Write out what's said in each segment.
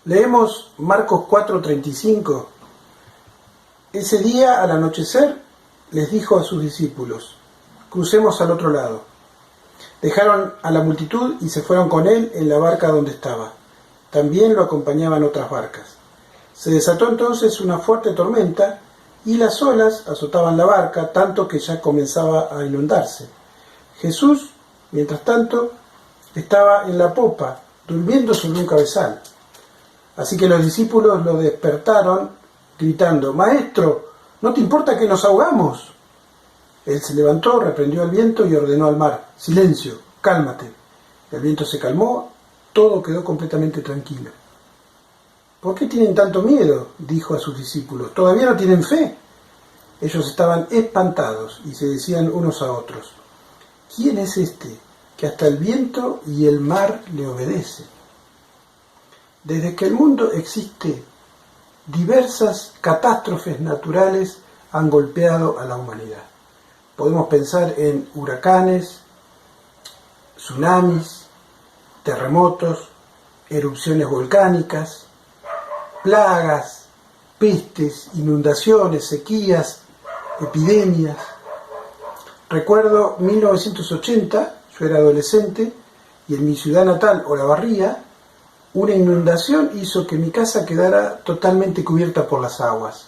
Leemos Marcos 4:35. Ese día, al anochecer, les dijo a sus discípulos: crucemos al otro lado. Dejaron a la multitud y se fueron con él en la barca donde estaba. También lo acompañaban otras barcas. Se desató entonces una fuerte tormenta y las olas azotaban la barca, tanto que ya comenzaba a inundarse. Jesús, mientras tanto, estaba en la popa, durmiendo sobre un cabezal. Así que los discípulos lo despertaron, gritando: «Maestro, ¿no te importa que nos ahogamos?». Él se levantó, reprendió al viento y ordenó al mar: «Silencio, cálmate». El viento se calmó, todo quedó completamente tranquilo. «¿Por qué tienen tanto miedo?», dijo a sus discípulos. «¿Todavía no tienen fe?». Ellos estaban espantados y se decían unos a otros: «¿Quién es este que hasta el viento y el mar le obedecen?». Desde que el mundo existe, diversas catástrofes naturales han golpeado a la humanidad. Podemos pensar en huracanes, tsunamis, terremotos, erupciones volcánicas, plagas, pestes, inundaciones, sequías, epidemias. Recuerdo 1980, yo era adolescente, y en mi ciudad natal, Olavarría, una inundación hizo que mi casa quedara totalmente cubierta por las aguas.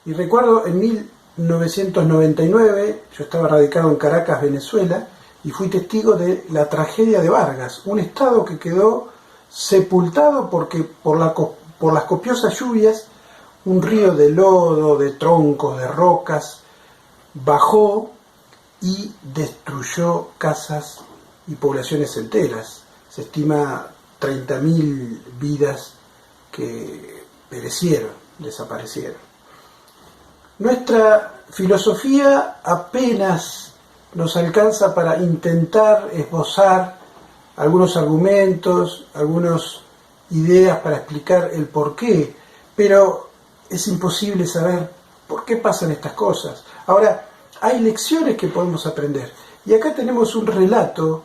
Y recuerdo en 1999, yo estaba radicado en Caracas, Venezuela, y fui testigo de la tragedia de Vargas, un estado que quedó sepultado porque por las copiosas lluvias, un río de lodo, de troncos, de rocas, bajó y destruyó casas y poblaciones enteras. Se estima 30.000 vidas que perecieron, desaparecieron. Nuestra filosofía apenas nos alcanza para intentar esbozar algunos argumentos, algunas ideas para explicar el porqué, pero es imposible saber por qué pasan estas cosas. Ahora, hay lecciones que podemos aprender, y acá tenemos un relato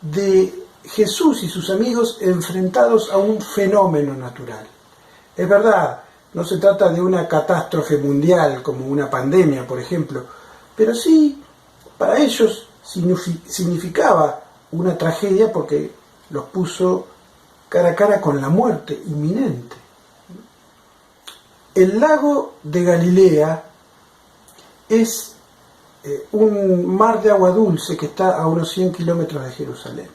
de Jesús y sus amigos enfrentados a un fenómeno natural. Es verdad, no se trata de una catástrofe mundial como una pandemia, por ejemplo, pero sí, para ellos significaba una tragedia porque los puso cara a cara con la muerte inminente. El lago de Galilea es un mar de agua dulce que está a unos 100 kilómetros de Jerusalén.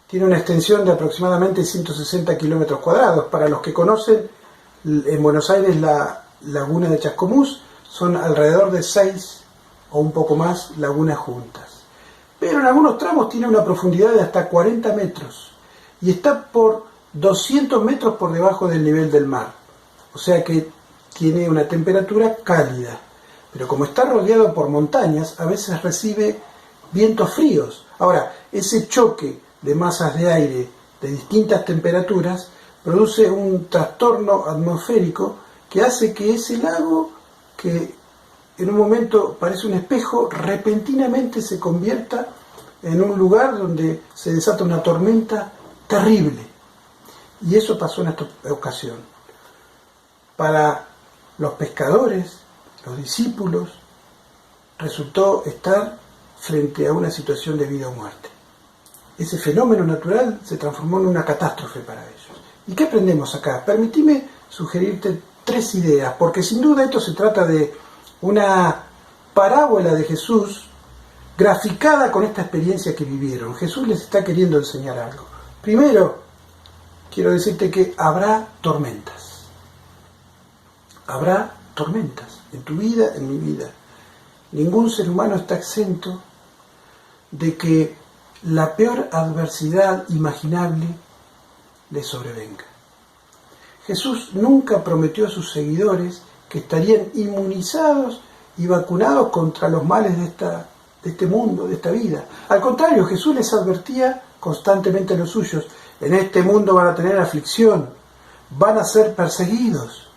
Tiene una extensión de aproximadamente 160 kilómetros cuadrados. Para los que conocen, en Buenos Aires la laguna de Chascomús son alrededor de 6 o un poco más lagunas juntas. Pero en algunos tramos tiene una profundidad de hasta 40 metros y está por 200 metros por debajo del nivel del mar. O sea que tiene una temperatura cálida. Pero como está rodeado por montañas, a veces recibe vientos fríos. Ahora, ese choque de masas de aire de distintas temperaturas produce un trastorno atmosférico que hace que ese lago, que en un momento parece un espejo, repentinamente se convierta en un lugar donde se desata una tormenta terrible. Y eso pasó en esta ocasión. Para los pescadores, los discípulos, resultó estar frente a una situación de vida o muerte. Ese fenómeno natural se transformó en una catástrofe para ellos. ¿Y qué aprendemos acá? Permitime sugerirte 3 ideas, porque sin duda esto se trata de una parábola de Jesús graficada con esta experiencia que vivieron. Jesús les está queriendo enseñar algo. Primero, quiero decirte que habrá tormentas. Habrá tormentas, en tu vida, en mi vida. Ningún ser humano está exento de que la peor adversidad imaginable le sobrevenga. Jesús nunca prometió a sus seguidores que estarían inmunizados y vacunados contra los males de este mundo, de esta vida. Al contrario, Jesús les advertía constantemente a los suyos: en este mundo van a tener aflicción, van a ser perseguidos.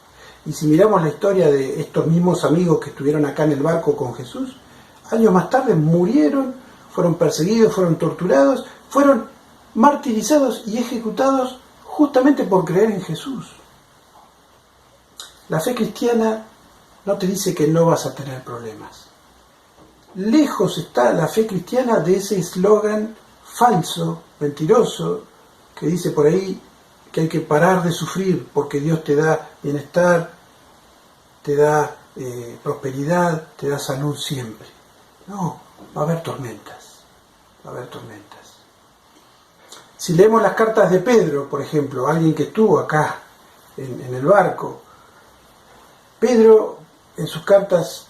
Y si miramos la historia de estos mismos amigos que estuvieron acá en el barco con Jesús, años más tarde murieron, fueron perseguidos, fueron torturados, fueron martirizados y ejecutados justamente por creer en Jesús. La fe cristiana no te dice que no vas a tener problemas. Lejos está la fe cristiana de ese eslogan falso, mentiroso, que dice por ahí que hay que parar de sufrir porque Dios te da bienestar, te da prosperidad, te da salud siempre. No, va a haber tormentas, va a haber tormentas. Si leemos las cartas de Pedro, por ejemplo, alguien que estuvo acá en el barco, Pedro en sus cartas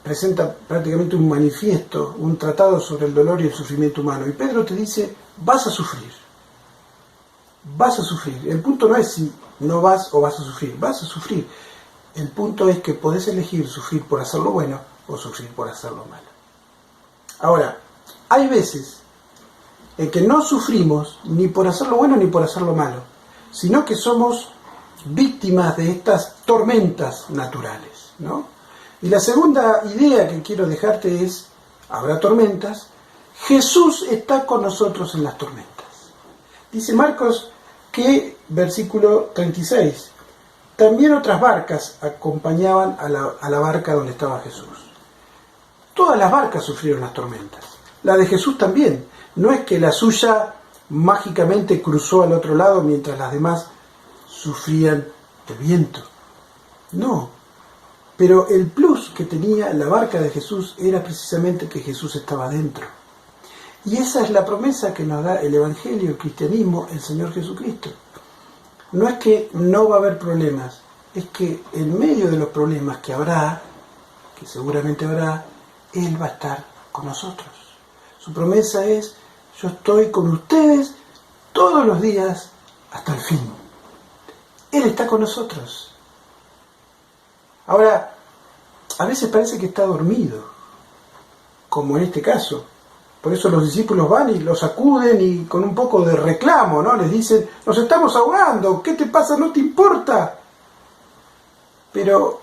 presenta prácticamente un manifiesto, un tratado sobre el dolor y el sufrimiento humano. Y Pedro te dice: vas a sufrir. Vas a sufrir. El punto no es si no vas o vas a sufrir. Vas a sufrir. El punto es que podés elegir sufrir por hacer lo bueno o sufrir por hacer lo malo. Ahora, hay veces en que no sufrimos ni por hacer lo bueno ni por hacer lo malo, sino que somos víctimas de estas tormentas naturales, ¿no? Y la segunda idea que quiero dejarte es: habrá tormentas, Jesús está con nosotros en las tormentas. Dice Marcos que, versículo 36, también otras barcas acompañaban a la barca donde estaba Jesús. Todas las barcas sufrieron las tormentas. La de Jesús también. No es que la suya mágicamente cruzó al otro lado mientras las demás sufrían el viento. No. Pero el plus que tenía la barca de Jesús era precisamente que Jesús estaba dentro. Y esa es la promesa que nos da el Evangelio, el cristianismo, el Señor Jesucristo. No es que no va a haber problemas, es que en medio de los problemas que habrá, que seguramente habrá, Él va a estar con nosotros. Su promesa es: yo estoy con ustedes todos los días hasta el fin. Él está con nosotros. Ahora, a veces parece que está dormido, como en este caso. Por eso los discípulos van y lo sacuden y con un poco de reclamo, ¿no? Les dicen: nos estamos ahogando, ¿qué te pasa? ¿No te importa? Pero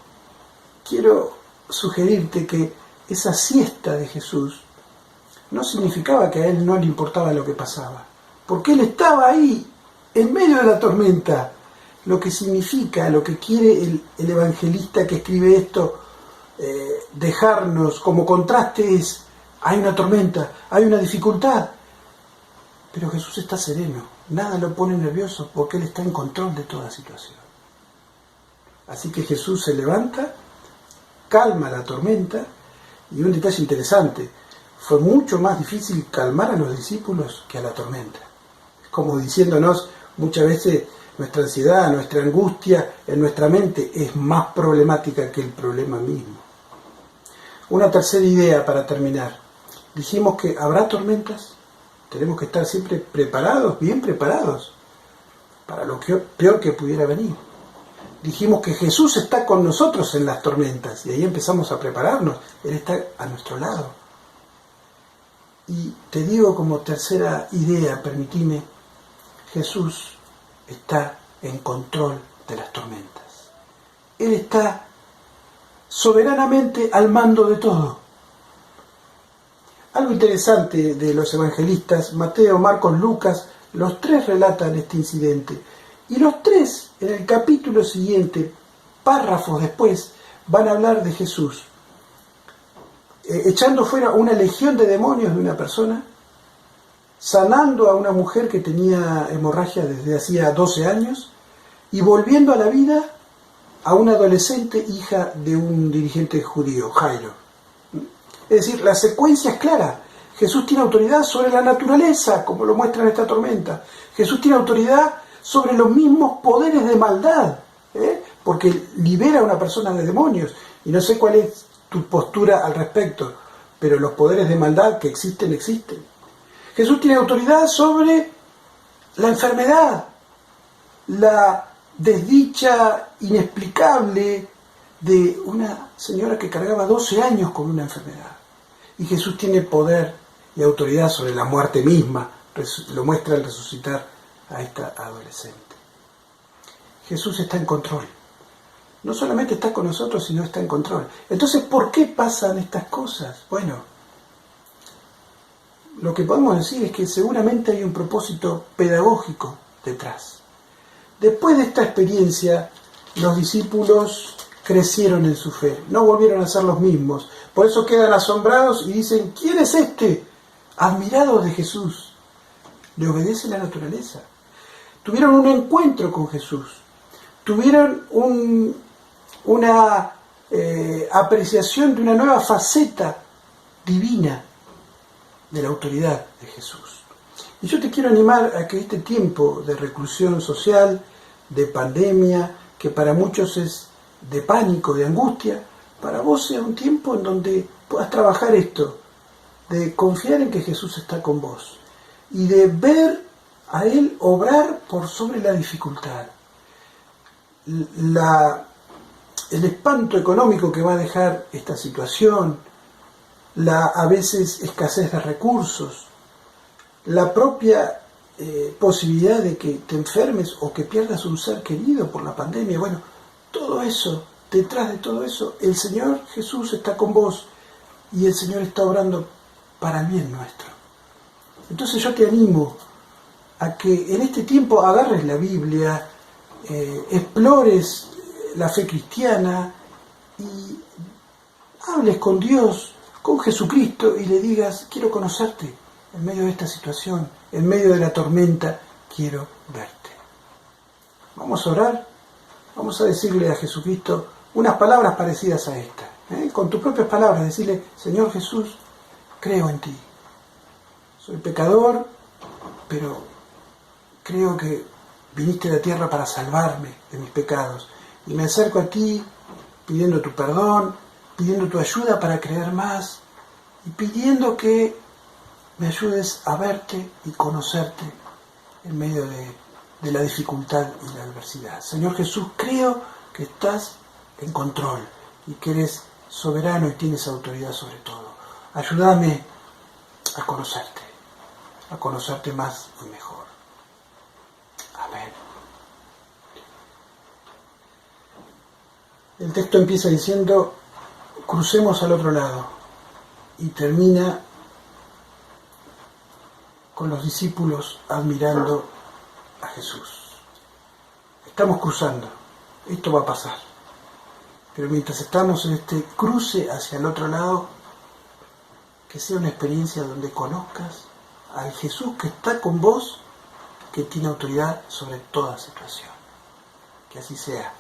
quiero sugerirte que esa siesta de Jesús no significaba que a Él no le importaba lo que pasaba, porque Él estaba ahí, en medio de la tormenta. Lo que significa, lo que quiere el evangelista que escribe esto dejarnos como contraste es: hay una tormenta, hay una dificultad, pero Jesús está sereno, nada lo pone nervioso porque Él está en control de toda situación. Así que Jesús se levanta, calma la tormenta, y un detalle interesante: fue mucho más difícil calmar a los discípulos que a la tormenta. Es como diciéndonos, muchas veces nuestra ansiedad, nuestra angustia en nuestra mente es más problemática que el problema mismo. Una tercera idea para terminar. Dijimos que habrá tormentas, tenemos que estar siempre preparados, bien preparados, para lo peor que pudiera venir. Dijimos que Jesús está con nosotros en las tormentas, y ahí empezamos a prepararnos. Él está a nuestro lado. Y te digo como tercera idea, permitime, Jesús está en control de las tormentas. Él está soberanamente al mando de todo. Algo interesante de los evangelistas, Mateo, Marcos, Lucas, los tres relatan este incidente. Y los tres, en el capítulo siguiente, párrafos después, van a hablar de Jesús echando fuera una legión de demonios de una persona, sanando a una mujer que tenía hemorragia desde hacía 12 años y volviendo a la vida a una adolescente hija de un dirigente judío, Jairo. Es decir, la secuencia es clara. Jesús tiene autoridad sobre la naturaleza, como lo muestra en esta tormenta. Jesús tiene autoridad sobre los mismos poderes de maldad, porque libera a una persona de demonios. Y no sé cuál es tu postura al respecto, pero los poderes de maldad que existen, existen. Jesús tiene autoridad sobre la enfermedad, la desdicha inexplicable de una señora que cargaba 12 años con una enfermedad. Y Jesús tiene poder y autoridad sobre la muerte misma, lo muestra al resucitar a esta adolescente. Jesús está en control. No solamente está con nosotros, sino está en control. Entonces, ¿por qué pasan estas cosas? Bueno, lo que podemos decir es que seguramente hay un propósito pedagógico detrás. Después de esta experiencia, los discípulos crecieron en su fe, no volvieron a ser los mismos. Por eso quedan asombrados y dicen, ¿quién es este? Admirados de Jesús. Le obedece la naturaleza. Tuvieron un encuentro con Jesús. Tuvieron una apreciación de una nueva faceta divina de la autoridad de Jesús. Y yo te quiero animar a que este tiempo de reclusión social, de pandemia, que para muchos es de pánico, de angustia, para vos sea un tiempo en donde puedas trabajar esto, de confiar en que Jesús está con vos y de ver a Él obrar por sobre la dificultad. El espanto económico que va a dejar esta situación, la a veces escasez de recursos, la propia posibilidad de que te enfermes o que pierdas un ser querido por la pandemia. Bueno, todo eso, detrás de todo eso, el Señor Jesús está con vos y el Señor está obrando para el bien nuestro. Entonces yo te animo a que en este tiempo agarres la Biblia, explores la fe cristiana y hables con Dios, con Jesucristo y le digas, quiero conocerte en medio de esta situación, en medio de la tormenta, quiero verte. Vamos a orar, vamos a decirle a Jesucristo unas palabras parecidas a esta, con tus propias palabras, decirle, Señor Jesús, creo en ti. Soy pecador, pero creo que viniste a la tierra para salvarme de mis pecados. Y me acerco a ti pidiendo tu perdón, pidiendo tu ayuda para creer más y pidiendo que me ayudes a verte y conocerte en medio de la dificultad y la adversidad. Señor Jesús, creo que estás en control y que eres soberano y tienes autoridad sobre todo. Ayúdame a conocerte más y mejor. Amén. El texto empieza diciendo, crucemos al otro lado, y termina con los discípulos admirando a Jesús. Estamos cruzando, esto va a pasar, pero mientras estamos en este cruce hacia el otro lado, que sea una experiencia donde conozcas al Jesús que está con vos, que tiene autoridad sobre toda situación. Que así sea.